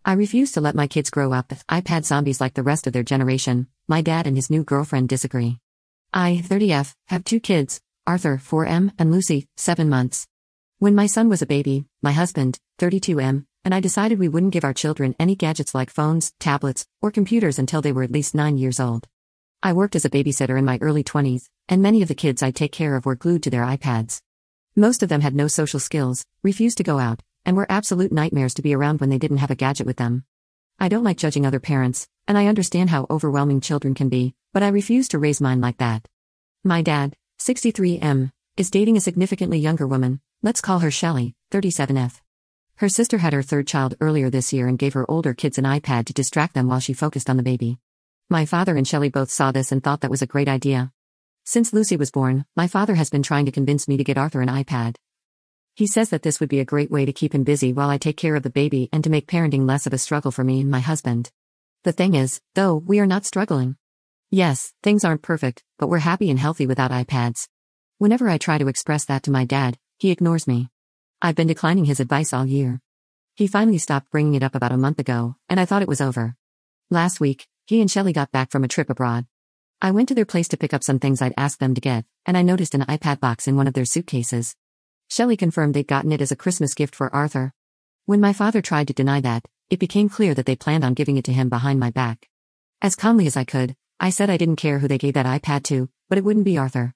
I refuse to let my kids grow up as iPad zombies like the rest of their generation. My dad and his new girlfriend disagree. I, 30F, have 2 kids, Arthur, 4M, and Lucy, 7 months. When my son was a baby, my husband, 32M, and I decided we wouldn't give our children any gadgets like phones, tablets, or computers until they were at least 9 years old. I worked as a babysitter in my early 20s, and many of the kids I'd take care of were glued to their iPads. Most of them had no social skills, refused to go out, and were absolute nightmares to be around when they didn't have a gadget with them. I don't like judging other parents, and I understand how overwhelming children can be, but I refuse to raise mine like that. My dad, 63M, is dating a significantly younger woman, let's call her Shelley, 37F. Her sister had her 3rd child earlier this year and gave her older kids an iPad to distract them while she focused on the baby. My father and Shelley both saw this and thought that was a great idea. Since Lucy was born, my father has been trying to convince me to get Arthur an iPad. He says that this would be a great way to keep him busy while I take care of the baby and to make parenting less of a struggle for me and my husband. The thing is, though, we are not struggling. Yes, things aren't perfect, but we're happy and healthy without iPads. Whenever I try to express that to my dad, he ignores me. I've been declining his advice all year. He finally stopped bringing it up about a month ago, and I thought it was over. Last week, he and Shelley got back from a trip abroad. I went to their place to pick up some things I'd asked them to get, and I noticed an iPad box in one of their suitcases. Shelley confirmed they'd gotten it as a Christmas gift for Arthur. When my father tried to deny that, it became clear that they planned on giving it to him behind my back. As calmly as I could, I said I didn't care who they gave that iPad to, but it wouldn't be Arthur.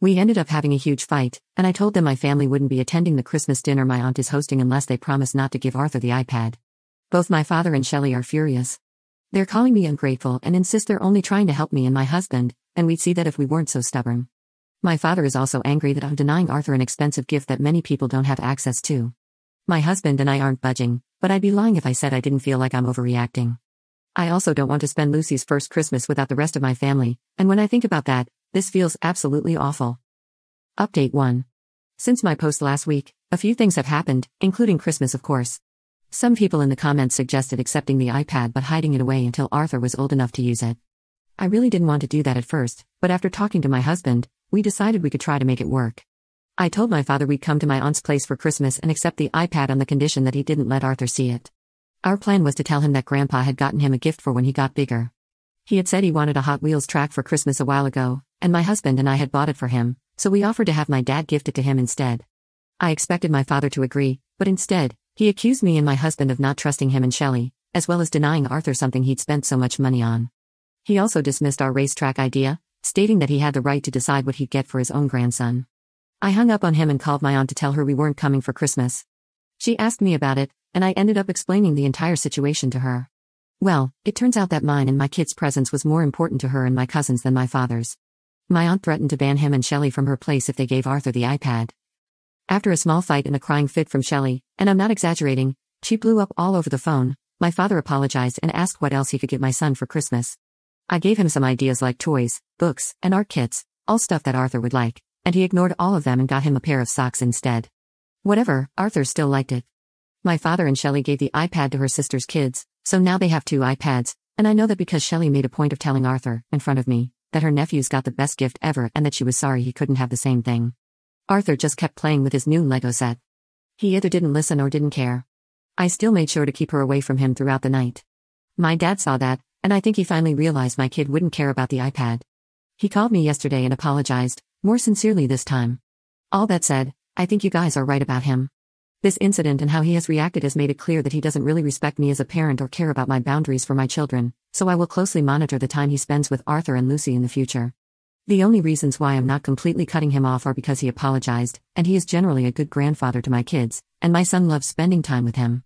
We ended up having a huge fight, and I told them my family wouldn't be attending the Christmas dinner my aunt is hosting unless they promised not to give Arthur the iPad. Both my father and Shelley are furious. They're calling me ungrateful and insist they're only trying to help me and my husband, and we'd see that if we weren't so stubborn. My father is also angry that I'm denying Arthur an expensive gift that many people don't have access to. My husband and I aren't budging, but I'd be lying if I said I didn't feel like I'm overreacting. I also don't want to spend Lucy's first Christmas without the rest of my family, and when I think about that, this feels absolutely awful. Update 1. Since my post last week, a few things have happened, including Christmas of course. Some people in the comments suggested accepting the iPad but hiding it away until Arthur was old enough to use it. I really didn't want to do that at first, but after talking to my husband, we decided we could try to make it work. I told my father we'd come to my aunt's place for Christmas and accept the iPad on the condition that he didn't let Arthur see it. Our plan was to tell him that Grandpa had gotten him a gift for when he got bigger. He had said he wanted a Hot Wheels track for Christmas a while ago, and my husband and I had bought it for him, so we offered to have my dad gift it to him instead. I expected my father to agree, but instead, he accused me and my husband of not trusting him and Shelley, as well as denying Arthur something he'd spent so much money on. He also dismissed our racetrack idea, stating that he had the right to decide what he'd get for his own grandson. I hung up on him and called my aunt to tell her we weren't coming for Christmas. She asked me about it, and I ended up explaining the entire situation to her. Well, it turns out that mine and my kids' presence was more important to her and my cousins than my father's. My aunt threatened to ban him and Shelley from her place if they gave Arthur the iPad. After a small fight and a crying fit from Shelley, and I'm not exaggerating, she blew up all over the phone. My father apologized and asked what else he could get my son for Christmas. I gave him some ideas like toys, books, and art kits, all stuff that Arthur would like, and he ignored all of them and got him a pair of socks instead. Whatever, Arthur still liked it. My father and Shelley gave the iPad to her sister's kids, so now they have 2 iPads, and I know that because Shelley made a point of telling Arthur, in front of me, that her nephews got the best gift ever and that she was sorry he couldn't have the same thing. Arthur just kept playing with his new Lego set. He either didn't listen or didn't care. I still made sure to keep her away from him throughout the night. My dad saw that, and I think he finally realized my kid wouldn't care about the iPad. He called me yesterday and apologized, more sincerely this time. All that said, I think you guys are right about him. This incident and how he has reacted has made it clear that he doesn't really respect me as a parent or care about my boundaries for my children, so I will closely monitor the time he spends with Arthur and Lucy in the future. The only reasons why I'm not completely cutting him off are because he apologized, and he is generally a good grandfather to my kids, and my son loves spending time with him.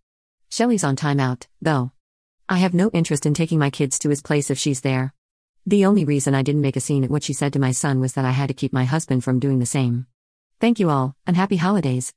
Shelley's on timeout, though. I have no interest in taking my kids to his place if she's there. The only reason I didn't make a scene at what she said to my son was that I had to keep my husband from doing the same. Thank you all, and happy holidays.